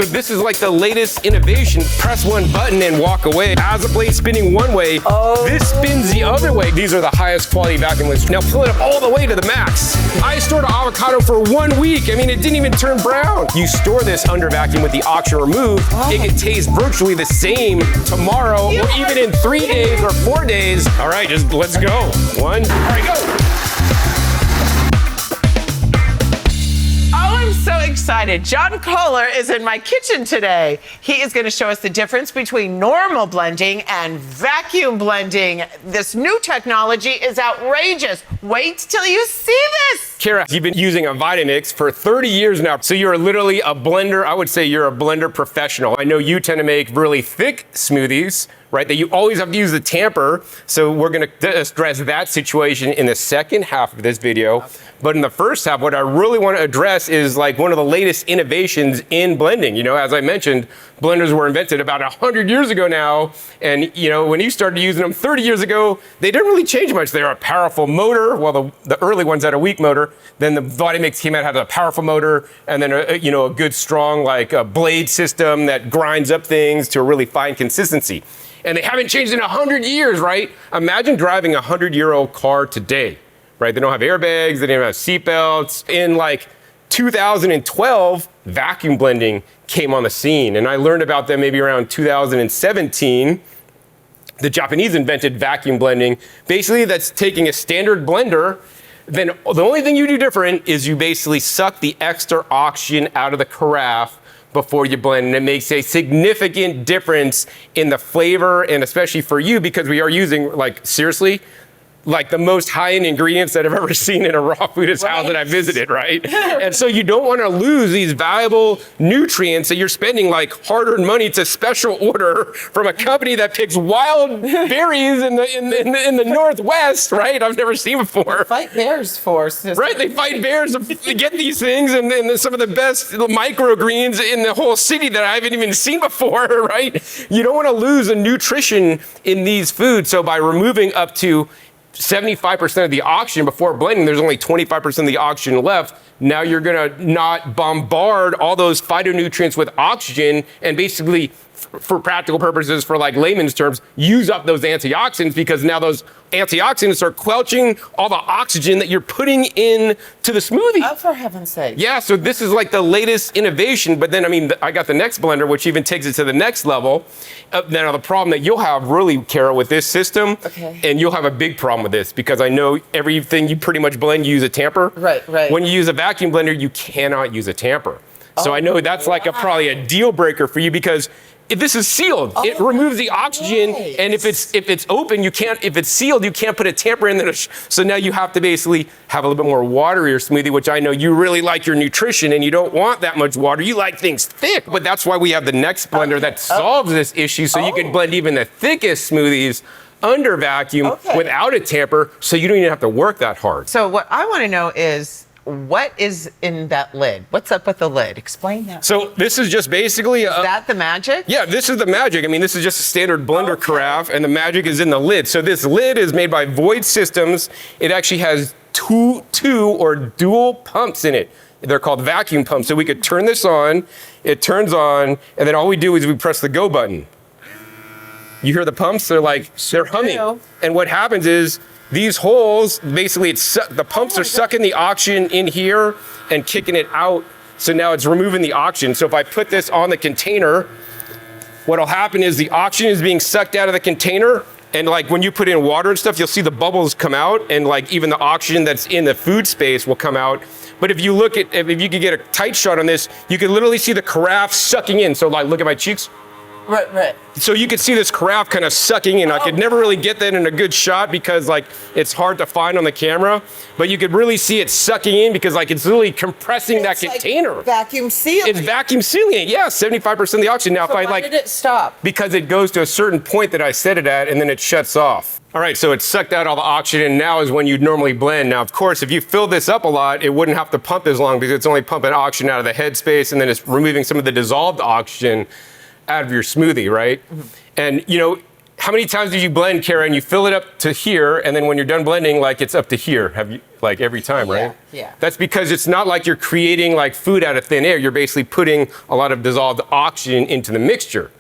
So this is like the latest innovation. Press one button and walk away. As a blade spinning one way, this spins the other way. These are the highest quality vacuum blades. Now pull it up all the way to the max. I stored an avocado for 1 week. I mean, it didn't even turn brown. You store this under vacuum with the oxygen removed. It can taste virtually the same tomorrow or even in 3 days or 4 days. All right, just let's go. One, all right, go. I'm so excited. John Kohler is in my kitchen today. He is going to show us the difference between normal blending and vacuum blending. This new technology is outrageous. Wait till you see this. Cara, you've been using a Vitamix for 30 years now, so you're literally a blender. I would say you're a blender professional. I know you tend to make really thick smoothies, right, that you always have to use the tamper. So we're gonna address that situation in the second half of this video. But in the first half, what I really want to address is like one of the latest innovations in blending. You know, as I mentioned, blenders were invented about 100 years ago now. And you know, when you started using them 30 years ago, they didn't really change much. They were a powerful motor. Well, the early ones had a weak motor. Then the Vitamix came out, had a powerful motor, and then a good strong like a blade system that grinds up things to a really fine consistency. And they haven't changed in 100 years, right? Imagine driving a 100-year-old car today, right? They don't have airbags, they don't have seatbelts. In like 2012, vacuum blending came on the scene. And I learned about them maybe around 2017. The Japanese invented vacuum blending. Basically, that's taking a standard blender. Then the only thing you do different is you basically suck the extra oxygen out of the carafe before you blend, and it makes a significant difference in the flavor, and especially for you, because we are using, like, seriously, like the most high-end ingredients that I've ever seen in a raw food house that I visited, right? And so you don't want to lose these valuable nutrients that you're spending like hard-earned money to special order from a company that picks wild berries in the Northwest, right? I've never seen before. They fight bears for us. Right, they fight bears to get these things, and some of the best microgreens in the whole city that I haven't even seen before, right? You don't want to lose the nutrition in these foods, so by removing up to 75% of the oxygen before blending, there's only 25% of the oxygen left. Now you're gonna not bombard all those phytonutrients with oxygen and basically, for practical purposes, for like layman's terms, use up those antioxidants, because now those antioxidants are quelching all the oxygen that you're putting in to the smoothie. Oh, for heaven's sake. Yeah, so this is like the latest innovation, but then, I mean, I got the next blender, which even takes it to the next level. Now, the problem that you'll have really, Cara, with this system, and you'll have a big problem with this, because I know everything you pretty much blend, you use a tamper. Right, right. When you use a vacuum blender, you cannot use a tamper. So I know that's like probably a deal breaker for you, because if this is sealed, it removes the oxygen, and if it's open, you can't. If it's sealed, you can't put a tamper in there. So now you have to basically have a little bit more water in your smoothie, which I know you really like your nutrition, and you don't want that much water. You like things thick, but that's why we have the next blender that solves this issue, so you can blend even the thickest smoothies under vacuum without a tamper, so you don't even have to work that hard. So what I want to know is, what is in that lid? What's up with the lid? Explain that. So this is just basically Is that the magic? Yeah, this is the magic. I mean, this is just a standard blender carafe, and the magic is in the lid. So this lid is made by Void Systems. It actually has two or dual pumps in it. They're called vacuum pumps. So we could turn this on, it turns on, and then all we do is we press the go button. You hear the pumps? They're like, they're humming. And what happens is, these holes, basically, the pumps are sucking the oxygen in here and kicking it out. So now it's removing the oxygen. So if I put this on the container, what'll happen is the oxygen is being sucked out of the container. And like when you put in water and stuff, you'll see the bubbles come out, and like even the oxygen that's in the food space will come out. But if you could get a tight shot on this, you can literally see the carafe sucking in. So like, look at my cheeks. Right. So you could see this carafe kind of sucking in. I could never really get that in a good shot because like it's hard to find on the camera, but you could really see it sucking in because like it's literally compressing that container. Like vacuum sealing. It's vacuum sealing it. Yeah, 75% of the oxygen. Now, so why did it stop? Because it goes to a certain point that I set it at, and then it shuts off. All right, so it sucked out all the oxygen. Now is when you'd normally blend. Now, of course, if you fill this up a lot, it wouldn't have to pump as long because it's only pumping oxygen out of the headspace, and then it's removing some of the dissolved oxygen out of your smoothie, right? Mm-hmm. And you know, how many times did you blend, Cara, and you fill it up to here, and then when you're done blending, like it's up to here? like every time, right? Yeah. That's because it's not like you're creating like food out of thin air. You're basically putting a lot of dissolved oxygen into the mixture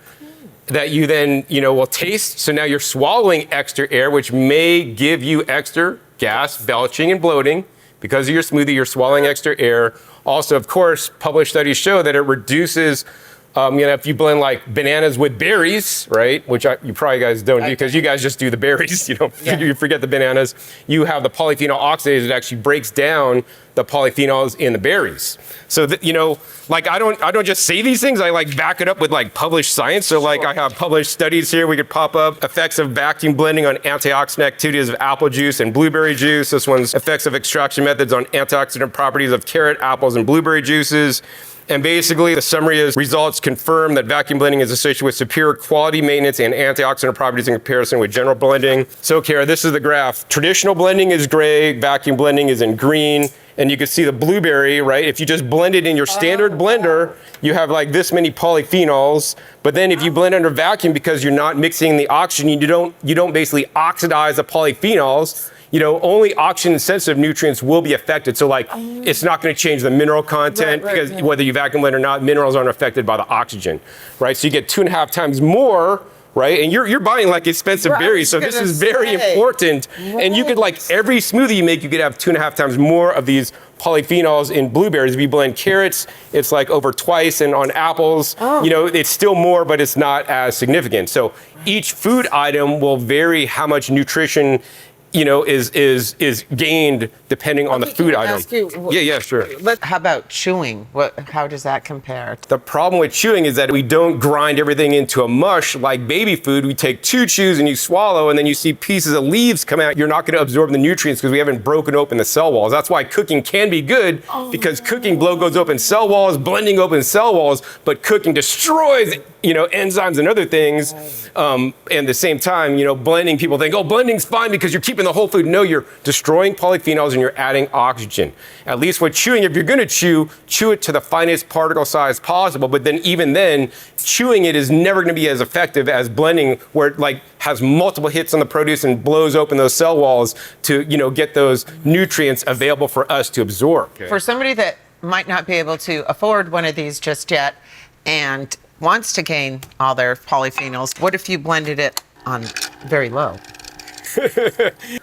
that you then, will taste. So now you're swallowing extra air, which may give you extra gas, belching, and bloating. Because of your smoothie, you're swallowing extra air. Also, of course, published studies show that it reduces, if you blend like bananas with berries, right? Which you probably guys don't do because you guys just do the berries. You forget the bananas. You have the polyphenol oxidase that actually breaks down the polyphenols in the berries. So that, I don't just say these things. I like back it up with like published science. So like I have published studies here. We could pop up effects of vacuum blending on antioxidant activities of apple juice and blueberry juice. This one's effects of extraction methods on antioxidant properties of carrot, apples, and blueberry juices. And basically, the summary is results confirm that vacuum blending is associated with superior quality maintenance and antioxidant properties in comparison with general blending. So, Cara, this is the graph. Traditional blending is gray, vacuum blending is in green. And you can see the blueberry, right? If you just blend it in your standard blender, you have like this many polyphenols. But then if you blend under vacuum, because you're not mixing the oxygen, you don't basically oxidize the polyphenols. Only oxygen-sensitive nutrients will be affected. So, it's not going to change the mineral content because whether you vacuum blend or not, minerals aren't affected by the oxygen, right? So you get 2.5 times more, right? And you're buying like expensive berries, so this is very important. Right. And you could every smoothie you make, you could have 2.5 times more of these polyphenols in blueberries. If you blend carrots, it's like over twice, and on apples, it's still more, but it's not as significant. So each food item will vary how much nutrition is gained depending on the food item. Yeah, sure. How about chewing? How does that compare? The problem with chewing is that we don't grind everything into a mush like baby food. We take 2 chews and you swallow, and then you see pieces of leaves come out. You're not going to absorb the nutrients because we haven't broken open the cell walls. That's why cooking can be good, because cooking goes open cell walls, blending opens cell walls, but cooking destroys enzymes and other things. And at the same time, blending, people think, blending's fine because you're keeping the whole food. No, you're destroying polyphenols and you're adding oxygen. At least with chewing, if you're going to chew it to the finest particle size possible. But then even then, chewing it is never going to be as effective as blending, where it has multiple hits on the produce and blows open those cell walls to get those nutrients available for us to absorb. Okay. For somebody that might not be able to afford one of these just yet and wants to gain all their polyphenols, what if you blended it on very low?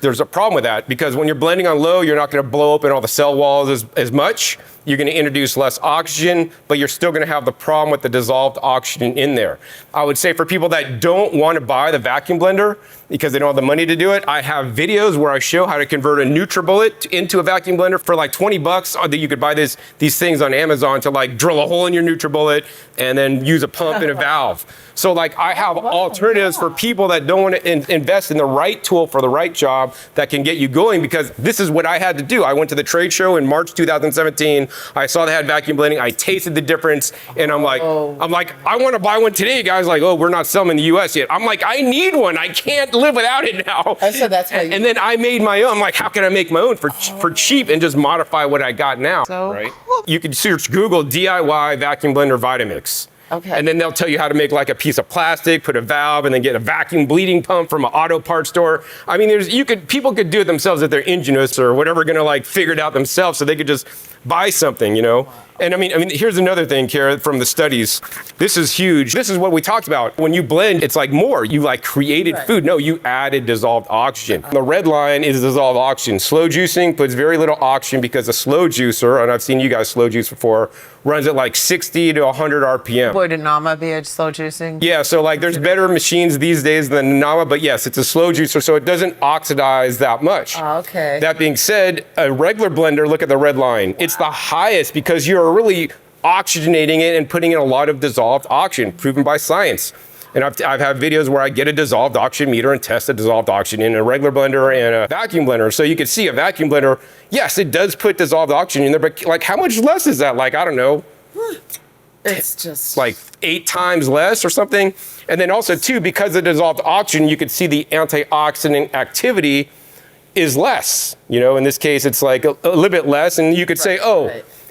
There's a problem with that, because when you're blending on low, you're not going to blow open all the cell walls as much. You're going to introduce less oxygen, but you're still going to have the problem with the dissolved oxygen in there. I would say for people that don't want to buy the vacuum blender because they don't have the money to do it, I have videos where I show how to convert a NutriBullet into a vacuum blender for like $20. You could buy these things on Amazon to drill a hole in your NutriBullet and then use a pump and a valve. So I have alternatives for people that don't want to invest in the right tool for the right job that can get you going, because this is what I had to do. I went to the trade show in March 2017. I saw they had vacuum blending. I tasted the difference, and I'm like, I want to buy one today. Guys we're not selling in the U.S. yet. I'm like, I need one. I can't live without it now. I said that's how. And then I made my own. I'm like, how can I make my own for cheap and just modify what I got now? So right? You can search Google DIY vacuum blender Vitamix. Okay. And then they'll tell you how to make a piece of plastic, put a valve, and then get a vacuum bleeding pump from an auto parts store. I mean, people could do it themselves if they're ingenious or whatever, gonna figure it out themselves, so they could just buy something, And I mean, here's another thing, Cara, from the studies. This is huge. This is what we talked about. When you blend, it's more. You created food. No, you added dissolved oxygen. The red line is dissolved oxygen. Slow juicing puts very little oxygen because a slow juicer, and I've seen you guys slow juice before, runs at 60 to 100 RPM. Would a Nama be a slow juicing? Yeah, so there's better machines these days than Nama, but yes, it's a slow juicer, so it doesn't oxidize that much. Okay. That being said, a regular blender, look at the red line. Wow. It's the highest because you're really oxygenating it and putting in a lot of dissolved oxygen, proven by science. And I've had videos where I get a dissolved oxygen meter and test the dissolved oxygen in a regular blender and a vacuum blender. So you can see a vacuum blender, yes, it does put dissolved oxygen in there, but how much less is that? I don't know. It's just 8 times less or something. And then also too, because of dissolved oxygen, you could see the antioxidant activity is less. In this case, it's a little bit less, and you could say,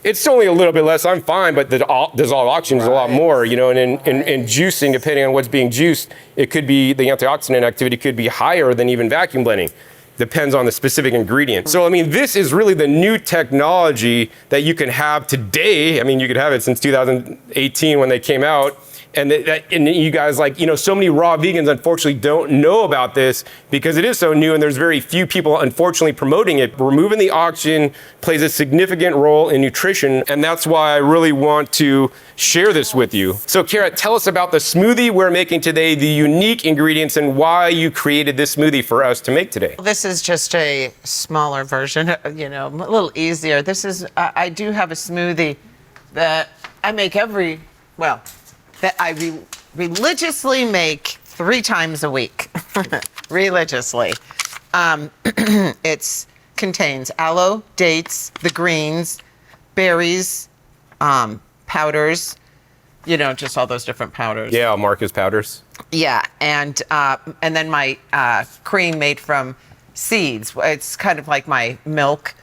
it's only a little bit less, I'm fine, but the dissolved oxygen is a lot more, and in juicing, depending on what's being juiced, it could be, the antioxidant activity could be higher than even vacuum blending. Depends on the specific ingredient. So, I mean, this is really the new technology that you can have today. I mean, you could have it since 2018 when they came out. And you guys, like, you know, so many raw vegans unfortunately don't know about this because it is so new and there's very few people unfortunately promoting it. Removing the oxygen plays a significant role in nutrition, and that's why I really want to share this with you. So Cara, tell us about the smoothie we're making today, the unique ingredients, and why you created this smoothie for us to make today. This is just a smaller version, you know, a little easier. This is, I do have a smoothie that I make that I religiously make 3 times a week, religiously. It contains aloe, dates, the greens, berries, powders, you know, just all those different powders. Yeah, Markus powders. Yeah, and then my cream made from seeds. It's kind of like my milk,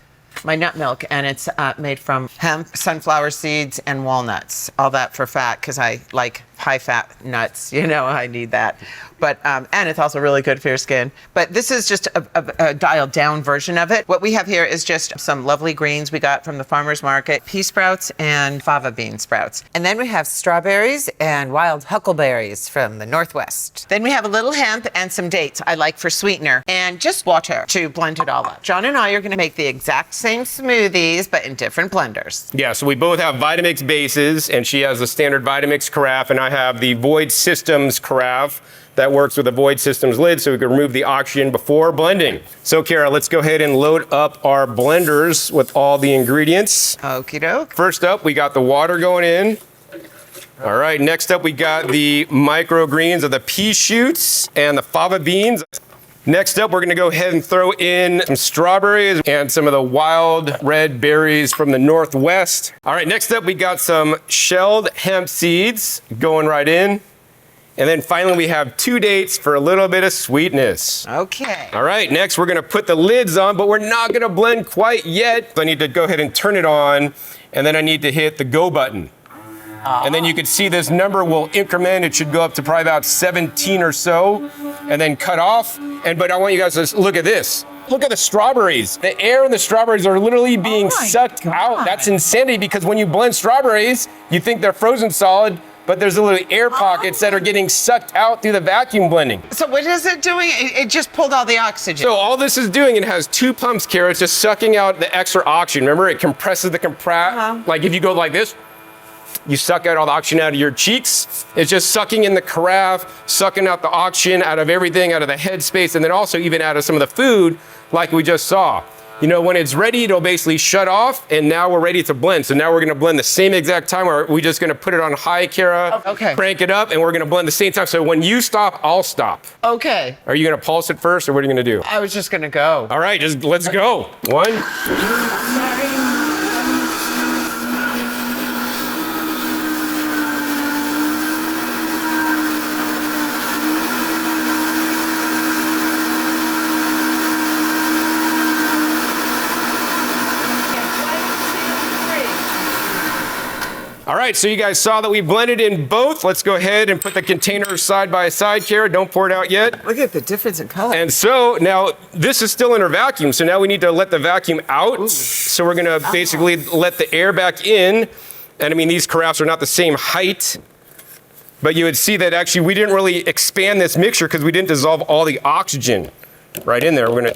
my nut milk, and it's made from hemp, sunflower seeds, and walnuts. All that for fat, because I like high-fat nuts. You know, I need that. But and it's also really good for your skin. But this is just a dialed-down version of it. What we have here is just some lovely greens we got from the farmer's market, pea sprouts and fava bean sprouts. And then we have strawberries and wild huckleberries from the Northwest. Then we have a little hemp and some dates I like for sweetener, and just water to blend it all up. John and I are going to make the exact same smoothies, but in different blenders. Yeah, so we both have Vitamix bases, and she has the standard Vitamix carafe, and I have the Void Systems carafe that works with the Void Systems lid, so we can remove the oxygen before blending. So Cara, let's go ahead and load up our blenders with all the ingredients. Okie doke. First up, we got the water going in. All right, next up we got the microgreens of the pea shoots and the fava beans. Next up, we're gonna go ahead and throw in some strawberries and some of the wild red berries from the Northwest. All right, next up, we got some shelled hemp seeds going right in. And then finally, we have 2 dates for a little bit of sweetness. Okay. All right, next we're gonna put the lids on, but we're not gonna blend quite yet. I need to go ahead and turn it on, and then I need to hit the go button. And then you can see this number will increment. It should go up to probably about 17 or so, and then cut off. But I want you guys to look at this. Look at the strawberries. The air in the strawberries are literally being sucked out. That's insanity, because when you blend strawberries, you think they're frozen solid, but there's little air pockets that are getting sucked out through the vacuum blending. So what is it doing? It just pulled all the oxygen. So all this is doing, it has 2 pumps, Cara. It's just sucking out the extra oxygen. Remember, it compresses the like if you go like this, you suck out all the oxygen out of your cheeks. It's just sucking in the carafe, sucking out the oxygen out of everything, out of the headspace, and then also even out of some of the food like we just saw. You know, when it's ready, it'll basically shut off, and now we're ready to blend. So now we're gonna blend the same exact time, or we're just gonna put it on high, Cara, crank it up, and we're gonna blend the same time. So when you stop, I'll stop. Okay. Are you gonna pulse it first, or what are you gonna do? I was just gonna go. All right, just let's go. 1. All right, so you guys saw that we blended in both. Let's go ahead and put the containers side by side, Cara. Don't pour it out yet. Look at the difference in color. And so now this is still in our vacuum. So now we need to let the vacuum out. Ooh. So we're gonna basically let the air back in. And I mean, these carafes are not the same height, but you would see that actually we didn't really expand this mixture because we didn't dissolve all the oxygen right in there. We're gonna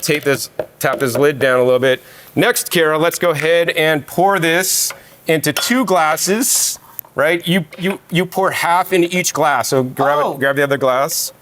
tap this lid down a little bit. Next, Cara, let's go ahead and pour this into 2 glasses, right? You pour half into each glass. So grab the other glass.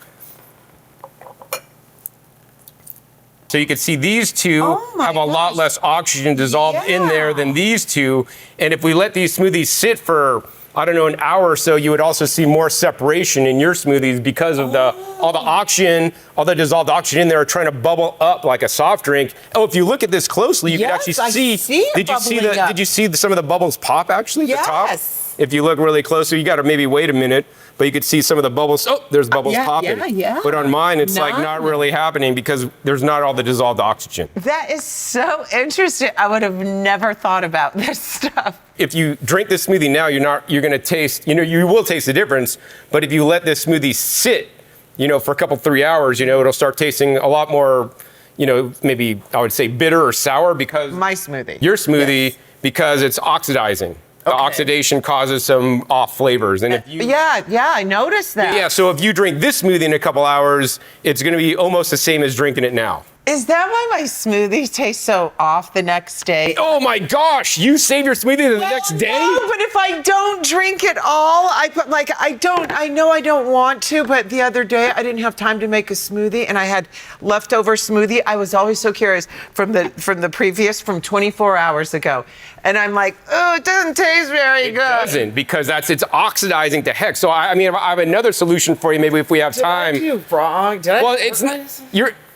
So you can see these 2 have a lot less oxygen dissolved in there than these 2. And if we let these smoothies sit for, I don't know, an hour or so, you would also see more separation in your smoothies because of all the oxygen, all the dissolved oxygen in there are trying to bubble up like a soft drink. Oh, if you look at this closely, you can actually see. Did you see some of the bubbles pop actually at the top? If you look really closely, you got to maybe wait a minute, but you could see some of the bubbles. Oh, there's bubbles popping. But on mine, it's like not really happening because there's not all the dissolved oxygen. That is so interesting. I would have never thought about this stuff. If you drink this smoothie now, you're going to taste, you will taste the difference. But if you let this smoothie sit, for a couple, 3 hours, it'll start tasting a lot more, maybe I would say bitter or sour because My smoothie. your smoothie because it's oxidizing. The oxidation causes some off flavors. And if you Yeah, I noticed that. Yeah, so if you drink this smoothie in a couple hours, it's gonna be almost the same as drinking it now. Is that why my smoothie tastes so off the next day? Oh my gosh, you save your smoothie to the next day? No, but if I don't drink it all, I know I don't want to, but the other day I didn't have time to make a smoothie and I had leftover smoothie. I was always so curious from 24 hours ago. And I'm like, oh, it doesn't taste very good. It doesn't, because it's oxidizing to heck. So I mean, I have another solution for you, maybe if we have time. Did I do wrong? Well, it's not,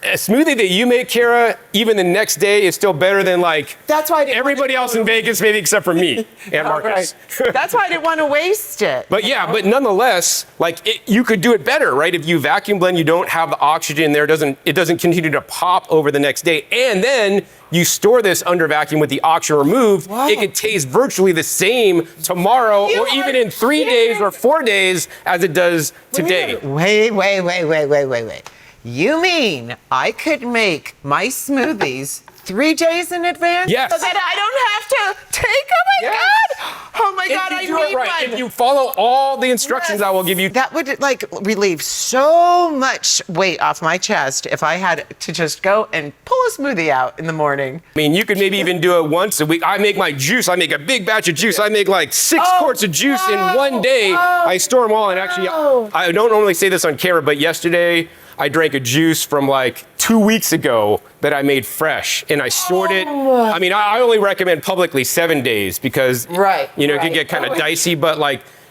a smoothie that you make, Cara, even the next day is still better than That's why I didn't everybody else in Vegas, maybe except for me and Markus. Right. That's why I didn't want to waste it. But but nonetheless, you could do it better, right? If you vacuum blend, you don't have the oxygen there, it doesn't continue to pop over the next day. And then you store this under vacuum with the oxygen removed, it could taste virtually the same tomorrow or even in 3 days or 4 days as it does today. Wait. You mean I could make my smoothies 3 days in advance? Yes. So that I don't have to take, oh my God. Oh my God, I need one. If you follow all the instructions I will give you. That would relieve so much weight off my chest if I had to just go and pull a smoothie out in the morning. I mean, you could maybe even do it once a week. I make my juice. I make a big batch of juice. I make 6 quarts of juice in one day. I store them all. And actually, I don't normally say this on camera, but yesterday I drank a juice from 2 weeks ago that I made fresh, and I stored it. I mean, I only recommend publicly 7 days because it can get kind of dicey, but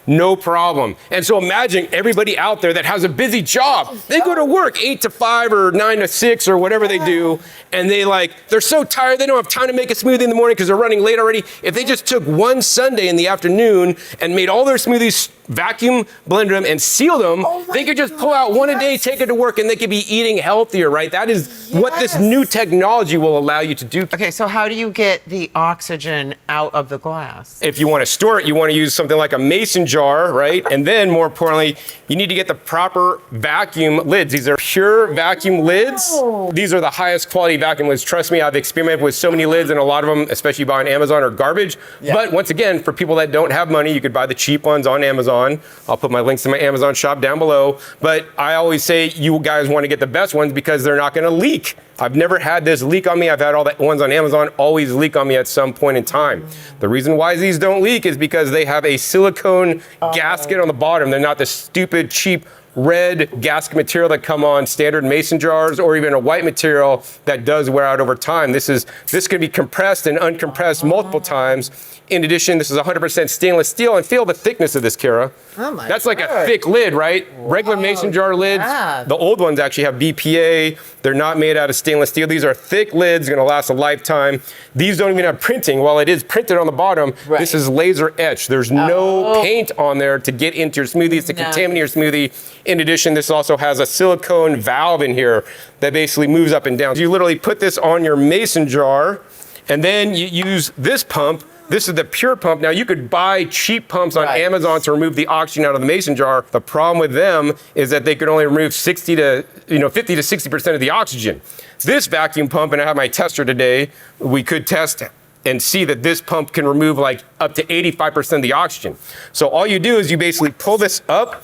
no problem. And so imagine everybody out there that has a busy job. They go to work 8 to 5 or 9 to 6 or whatever they do, and they're so tired they don't have time to make a smoothie in the morning because they're running late already. If they just took one Sunday in the afternoon and made all their smoothies, vacuum blend them and seal them, they could just pull out one a day, take it to work, and they could be eating healthier, right? That is what this new technology will allow you to do. Okay, so how do you get the oxygen out of the glass? If you want to store it, you want to use something like a mason jar, right? And then more importantly, you need to get the proper vacuum lids. These are pure vacuum lids. These are the highest quality vacuum lids. Trust me, I've experimented with so many lids, and a lot of them, especially you buy on Amazon, are garbage. But once again, for people that don't have money, you could buy the cheap ones on Amazon. I'll put my links to my Amazon shop down below. But I always say you guys want to get the best ones because they're not going to leak. I've never had this leak on me. I've had all the ones on Amazon always leak on me at some point in time. The reason why these don't leak is because they have a silicone gasket on the bottom. They're not the stupid, cheap red gasket material that come on standard mason jars or even a white material that does wear out over time. This can be compressed and uncompressed multiple times. In addition, this is 100% stainless steel, and feel the thickness of this, Cara. Oh my That's like God. a thick lid, right? Regular mason jar lids, the old ones actually have BPA. They're not made out of stainless steel. These are thick lids, gonna last a lifetime. These don't even have printing. While it is printed on the bottom, this is laser etched. There's no paint on there to get into your smoothies, to contaminate your smoothie. In addition, this also has a silicone valve in here that basically moves up and down. You literally put this on your mason jar, and then you use this pump. This is the pure pump. Now, you could buy cheap pumps on Amazon to remove the oxygen out of the mason jar. The problem with them is that they could only remove 50 to 60% of the oxygen. This vacuum pump, and I have my tester today, we could test and see that this pump can remove up to 85% of the oxygen. So all you do is you basically pull this up,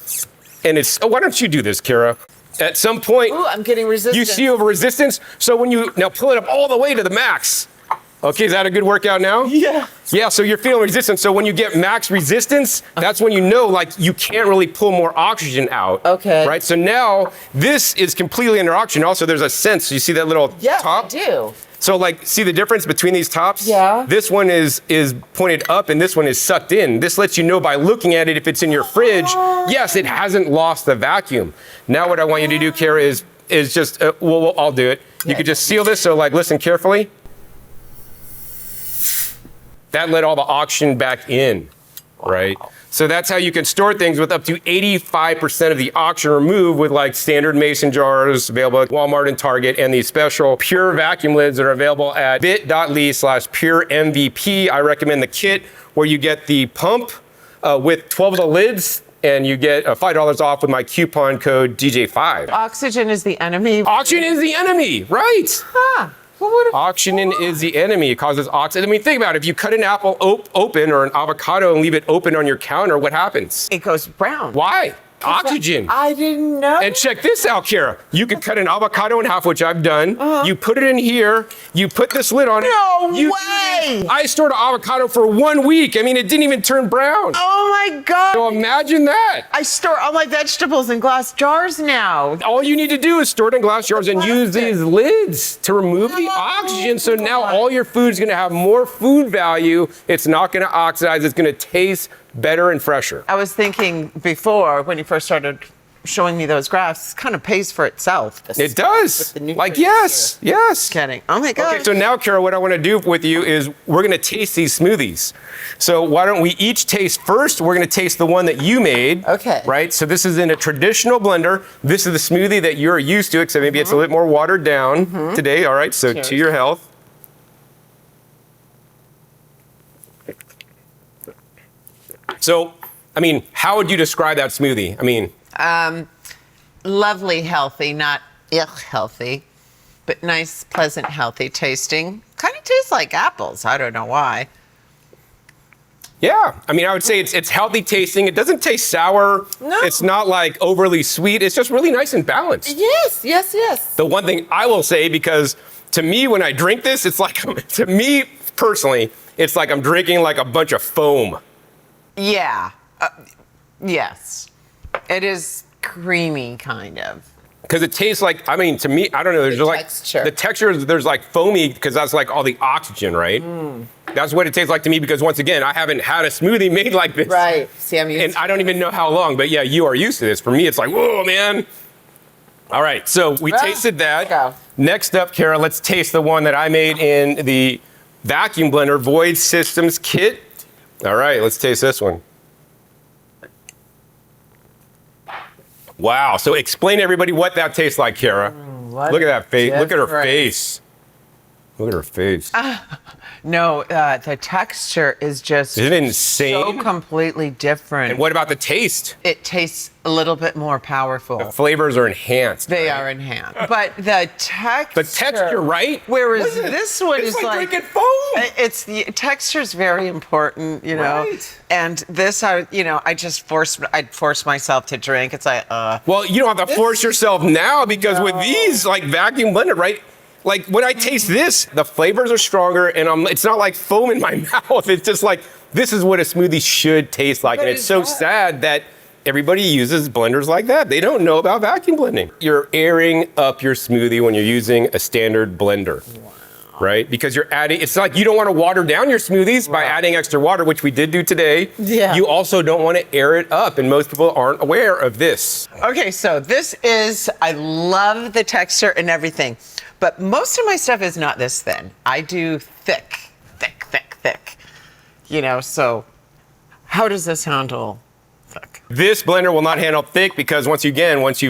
and why don't you do this, Cara? At some point, I'm getting resistance. you see over resistance. So when you now pull it up all the way to the max. Okay, is that a good workout now? Yeah. Yeah, so you're feeling resistance. So when you get max resistance, that's when you know you can't really pull more oxygen out. Okay. Right, so now this is completely under oxygen. Also, there's a sense. You see that little top? Yeah, I do. So see the difference between these tops? Yeah. This one is pointed up and this one is sucked in. This lets you know by looking at it if it's in your fridge, yes, it hasn't lost the vacuum. Now what I want you to do, Cara, is just, I'll do it. You could just seal this, so listen carefully. That let all the oxygen back in, right? So that's how you can store things with up to 85% of the oxygen removed with standard mason jars available at Walmart and Target, and these special pure vacuum lids that are available at bit.ly/puremvp. I recommend the kit where you get the pump with 12 of the lids and you get $5 off with my coupon code DJ5. Oxygen is the enemy. Oxygen is the enemy, right? Huh. What would have Oxygen is the enemy. It causes oxidation. I mean, think about it. If you cut an apple open or an avocado and leave it open on your counter, what happens? It goes brown. Why? Oxygen. I didn't know. And check this out, Cara. You could cut an avocado in half, which I've done. You put it in here. You put this lid on it. No you way! I stored an avocado for 1 week. I mean, it didn't even turn brown. Oh my God. So imagine that. I store all my vegetables in glass jars now. All you need to do is store it in glass jars and use these lids to remove the oxygen. So now all your food's gonna have more food value. It's not gonna oxidize. It's gonna taste better and fresher. I was thinking before, when you first started showing me those graphs, it kind of pays for itself. It does. Like, yes. Kidding. Oh my God. Okay, so now, Cara, what I want to do with you is we're going to taste these smoothies. So why don't we each taste first? We're going to taste the one that you made. Okay. Right? So this is in a traditional blender. This is the smoothie that you're used to, except maybe it's a little bit more watered down today. All right, so Cheers. to your health. So, I mean, how would you describe that smoothie? I mean, Lovely, healthy, not healthy, but nice, pleasant, healthy tasting. Kind of tastes like apples. I don't know why. yeah. I mean, I would say it's healthy tasting. It doesn't taste sour. No. It's not like overly sweet. It's just really nice and balanced. Yes. The one thing I will say, because to me, when I drink this, it's like, to me personally, it's like I'm drinking like a bunch of foam. Yeah. Yes. It is creamy, kind of. Because it tastes like, I mean, to me, I don't know, there's just like, texture. the texture, there's like foamy, because that's like all the oxygen, right? That's what it tastes like to me, because once again, I haven't had a smoothie made like this. Right. See, I'm used And I don't even know how long, but yeah, you are used to this. For me, it's like, whoa, man. All right, so we tasted that. Let's go. Next up, Cara, let's taste the one that I made in the vacuum blender Void Systems kit. All right, let's taste this one. Wow, so explain to everybody what that tastes like, Cara. Look at that face. Look at her face. Look at her face. No, the texture is just Isn't it insane? so completely different. And what about the taste? It tastes a little bit more powerful. The flavors are enhanced. They are enhanced. But the texture. The texture, right? Whereas Listen, this one it's is like drinking foam. It's the texture's very important, you know. Right. And this, I'd force myself to drink. It's like, Well, you don't have to force yourself now, because with these, like vacuum blended, right? Like when I taste this, the flavors are stronger, and it's not like foam in my mouth. It's just like, this is what a smoothie should taste like. And it's so sad that everybody uses blenders like that. They don't know about vacuum blending. You're airing up your smoothie when you're using a standard blender. Wow. Right? Because you're adding, it's like you don't want to water down your smoothies by adding extra water, which we did do today. Yeah. You also don't want to air it up, and most people aren't aware of this. okay, so this is, I love the texture and everything, but most of my stuff is not this thin. I do thick. You know, so how does this handle thick? This blender will not handle thick, because once you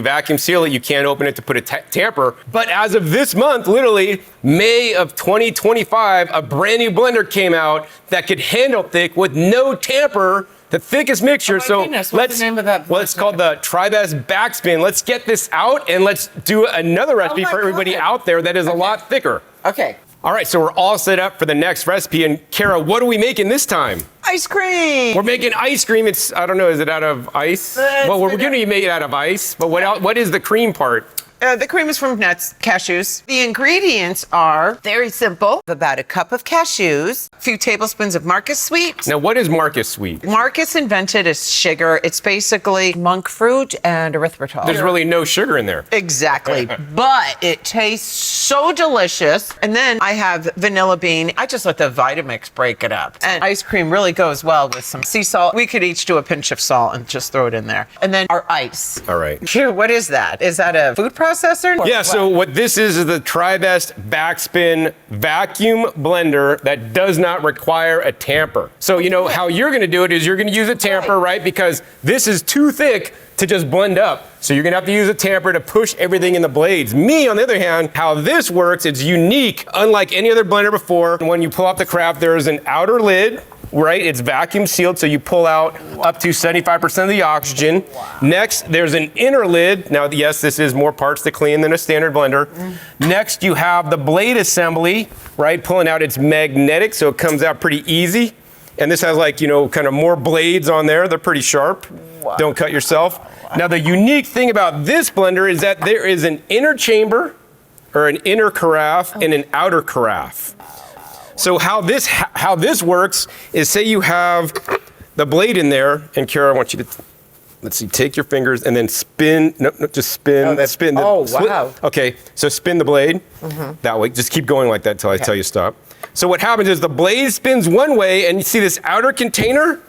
vacuum seal it, you can't open it to put a tamper. But as of this month, literally May of 2025, a brand new blender came out that could handle thick with no tamper, the thickest mixture. Oh my goodness, what's the name of that Well, it's called the TriBest Backspin. Let's get this out and let's do another recipe my for everybody God. out there that is a lot thicker. Okay. All right, so we're all set up for the next recipe. And Cara, what are we making this time? Ice cream. We're making ice cream. It's, I don't know, is it out of ice? Well, we're going to be made out of ice, but what is the cream part? The cream is from nuts, cashews. The ingredients are very simple. About a cup of cashews, a few tablespoons of Markus sweet. Now, what is Markus sweet? Markus invented a sugar. It's basically monk fruit and erythritol. There's really no sugar in there. Exactly. But it tastes so delicious. And then I have vanilla bean. I just let the Vitamix break it up. And ice cream really goes well with some sea salt. We could each do a pinch of salt and just throw it in there. And then our ice. All right. Here, what is that? Is that a food processor? Yeah, so what this is the TriBest Backspin vacuum blender that does not require a tamper. So you know how you're gonna do it is you're gonna use a tamper, right? Because this is too thick to just blend up. So you're gonna have to use a tamper to push everything in the blades. Me, on the other hand, how this works, it's unique, unlike any other blender before. When you pull out the craft, there is an outer lid, right? It's vacuum sealed, so you pull out up to 75% of the oxygen. Next, there's an inner lid. Now, yes, this is more parts to clean than a standard blender. Next, you have the blade assembly, right? Pulling out, it's magnetic, so it comes out pretty easy. And this has like, you know, kind of more blades on there. They're pretty sharp. Don't cut yourself. Now, the unique thing about this blender is that there is an inner chamber, or an inner carafe, and an outer carafe. So how this works is, say you have the blade in there, and Cara, I want you to, let's see, take your fingers and then spin, no, just spin, spin. Wow. Okay, so spin the blade that way. Just keep going like that until I tell you stop. So what happens is the blade spins one way, and you see this outer container?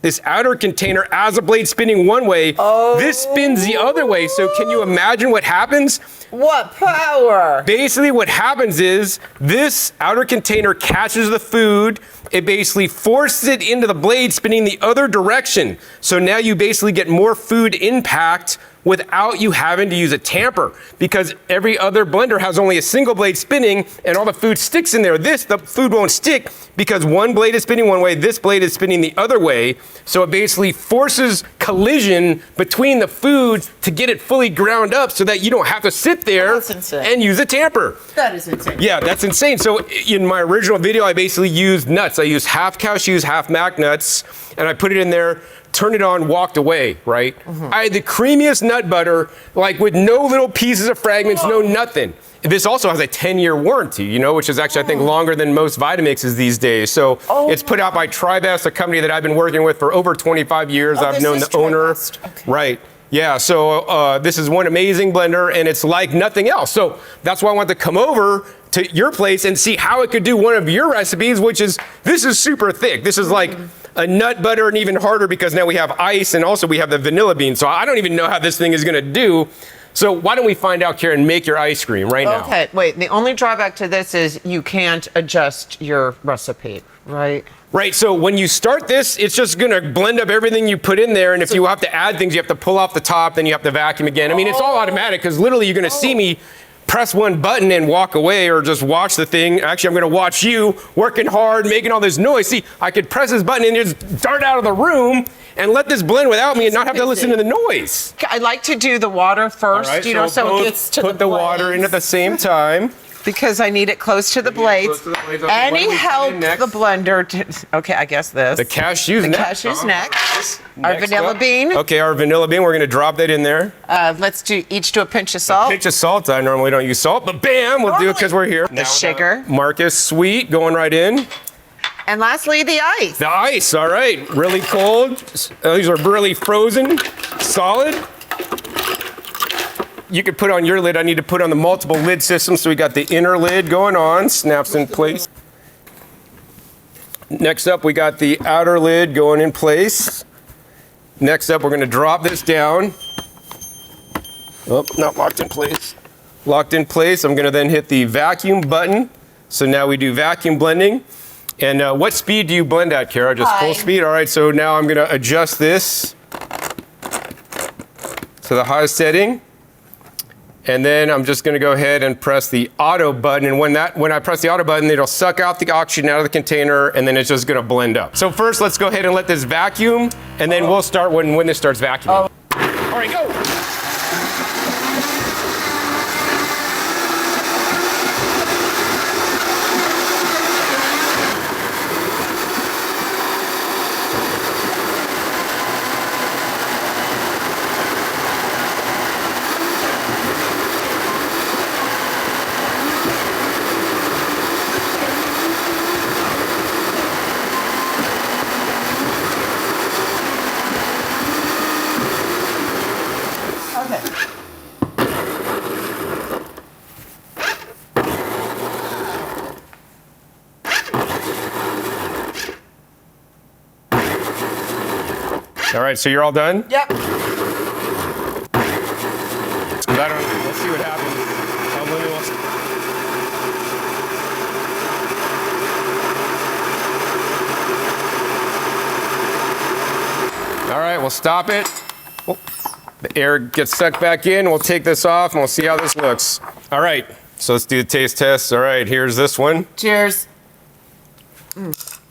This outer container, as a blade spinning one way, this spins the other way. So can you imagine what happens? What power? Basically what happens is this outer container catches the food. It basically forces it into the blade spinning the other direction. So now you basically get more food impact without you having to use a tamper, because every other blender has only a single blade spinning and all the food sticks in there. The food won't stick because one blade is spinning one way, this blade is spinning the other way. So it basically forces collision between the food to get it fully ground up so that you don't have to sit there and use a tamper. That is insane. Yeah, that's insane. So in my original video, I basically used nuts. I used half cashews, half mac nuts, and I put it in there, turned it on, walked away, right? I had the creamiest nut butter, like with no little pieces of fragments, no nothing. This also has a 10-year warranty, you know, which is actually, I think, longer than most Vitamixes these days. So it's put out by Tribest, a company that I've been working with for over 25 years. I've known the owner. Okay. Right. Yeah, so this is one amazing blender, and it's like nothing else. So that's why I wanted to come over to your place and see how it could do one of your recipes, which is, this is super thick. This is like a nut butter, and even harder because now we have ice, and also we have the vanilla bean. So I don't even know how this thing is gonna do. So why don't we find out, Cara, and make your ice cream right now? Okay, wait, the only drawback to this is you can't adjust your recipe, right? Right, so when you start this, it's just gonna blend up everything you put in there, and if you have to add things, you have to pull off the top, then you have to vacuum again. I mean, it's all automatic, because literally you're gonna see me press one button and walk away, or just watch the thing. Actually, I'm gonna watch you working hard, making all this noise. See, I could press this button and just dart out of the room and let this blend without me and not have to listen to the noise. I like to do the water first, All right, you know, so it gets to put the water in at the same time. Because I need it close to the blades. Okay, Any what do we help put in next? the blender to, okay, I guess this. The cashews The next. cashews next. Our Next vanilla up. bean. Okay, our vanilla bean, we're gonna drop that in there. Let's each do a pinch of salt. Pinch of salt, I normally don't use salt, but bam, we'll do it because we're here. The sugar. Markus sweet, going right in. And lastly, the ice. The ice, all right, really cold. These are really frozen, solid. You could put on your lid. I need to put on the multiple lid system, so we got the inner lid going on, snaps in place. Next up, we got the outer lid going in place. Next up, we're gonna drop this down. Oh, not locked in place. Locked in place. I'm gonna then hit the vacuum button. So now we do vacuum blending. And what speed do you blend at, Cara? Just full speed? All right, so now I'm gonna adjust this to the highest setting. And then I'm just gonna go ahead and press the auto button. And when I press the auto button, it'll suck out the oxygen out of the container, and then it's just gonna blend up. So first, let's go ahead and let this vacuum, and then we'll start when this starts vacuuming. All right, go. All right, so you're all done? Yep. Let's see what happens. All right, we'll stop it. Oh, the air gets sucked back in. We'll take this off and we'll see how this looks. All right, so let's do the taste test. All right, here's this one. Cheers.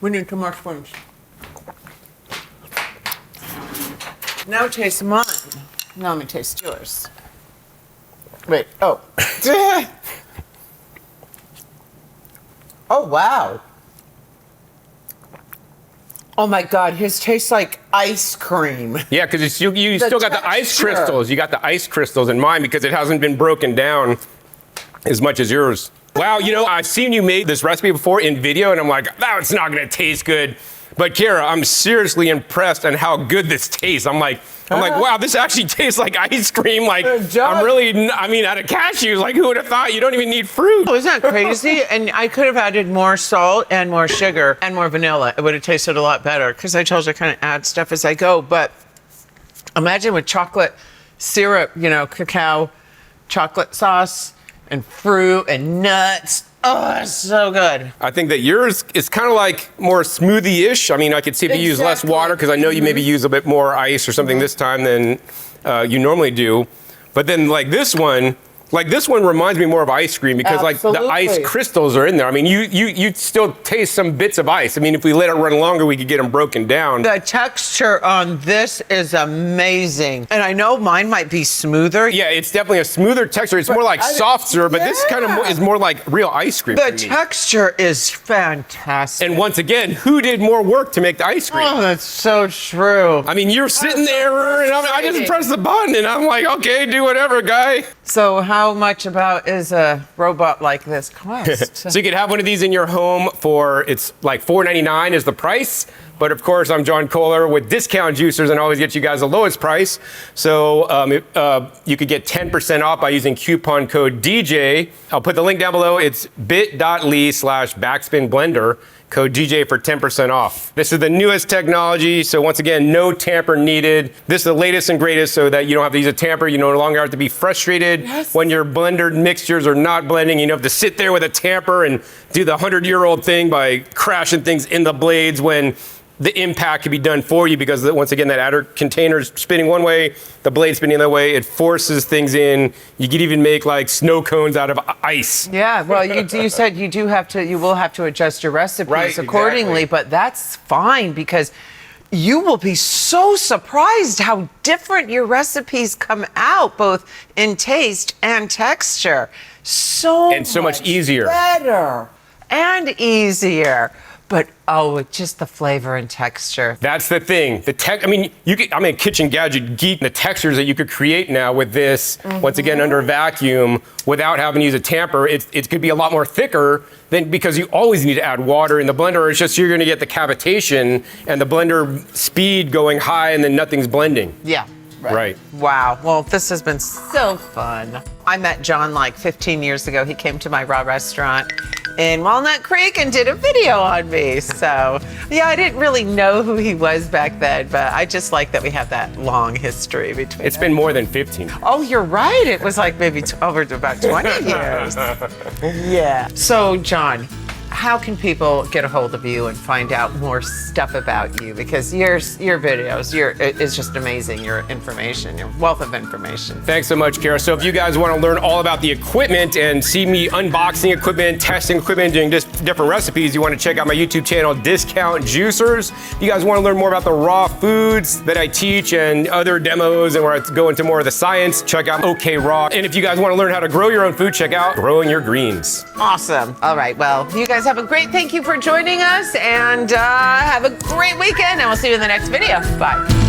We need 2 more spoons. Now taste mine. Now let me taste yours. Wait, oh. Oh, wow. Oh my God, his tastes like ice cream. Yeah, because you still got the ice texture. crystals. You got the ice crystals in mine because it hasn't been broken down as much as yours. Wow, you know, I've seen you make this recipe before in video, and I'm like, oh, it's not gonna taste good. But Cara, I'm seriously impressed on how good this tastes. I'm like, wow, this actually tastes like ice cream. Like, I'm really, I mean, out of cashews, like who would have thought you don't even need fruit? Oh, isn't that crazy? And I could have added more salt and more sugar and more vanilla. It would have tasted a lot better because I told you I kind of add stuff as I go. But imagine with chocolate syrup, you know, cacao, chocolate sauce, and fruit and nuts. Oh, it's so good. I think that yours is kind of like more smoothie-ish. I mean, I could see if you use less water because I know you maybe use a bit more ice or something this time than you normally do. But then like this one reminds me more of ice cream because like the ice crystals are in there. I mean, you still taste some bits of ice. I mean, if we let it run longer, we could get them broken down. The texture on this is amazing. And I know mine might be smoother. Yeah, it's definitely a smoother texture. It's more like soft serve, but this kind of is more like real ice cream. The texture is fantastic. And once again, who did more work to make the ice cream? Oh, that's so true. I mean, you're sitting there and I just press the button and I'm like, okay, do whatever, guy. So how much about is a robot like this cost? So you could have one of these in your home for, it's like $4.99 is the price. But of course, I'm John Kohler with Discount Juicers and always get you guys the lowest price. So you could get 10% off by using coupon code DJ. I'll put the link down below. It's bit.ly/Backspin Blender. Code DJ for 10% off. This is the newest technology, so once again, no tamper needed. This is the latest and greatest so that you don't have to use a tamper. You no longer have to be frustrated when your blender mixtures are not blending. You don't have to sit there with a tamper and do the 100-year-old thing by crashing things in the blades when the impact can be done for you because once again, that outer container is spinning one way, the blade spinning the other way. It forces things in. You could even make like snow cones out of ice. Yeah, well, you said you will have to adjust your recipes accordingly, exactly. But that's fine because you will be so surprised how different your recipes come out, both in taste and texture. So much easier. Better and easier. But just the flavor and texture. That's the thing. I mean, I'm a kitchen gadget geek. The textures that you could create now with this, once again under a vacuum, without having to use a tamper, it could be a lot more thicker than because you always need to add water in the blender. It's just you're going to get the cavitation and the blender speed going high, and then nothing's blending. Yeah. Right. Wow. Well, this has been so fun. I met John like 15 years ago. He came to my raw restaurant in Walnut Creek and did a video on me. So, yeah, I didn't really know who he was back then, but I just like that we have that long history between It's been more than 15. Oh, you're right. It was like maybe over about 20 years. Yeah. So, John, how can people get a hold of you and find out more stuff about you? Because your videos, it's just amazing, your information, your wealth of information. Thanks so much, Cara. So if you guys want to learn all about the equipment and see me unboxing equipment, testing equipment, doing different recipes, you want to check out my YouTube channel, Discount Juicers. If you guys want to learn more about the raw foods that I teach and other demos and where I go into more of the science, check out OK Raw. And if you guys want to learn how to grow your own food, check out Growing Your Greens. Awesome. All right, well, you guys have a great, thank you for joining us, and have a great weekend, and we'll see you in the next video. Bye.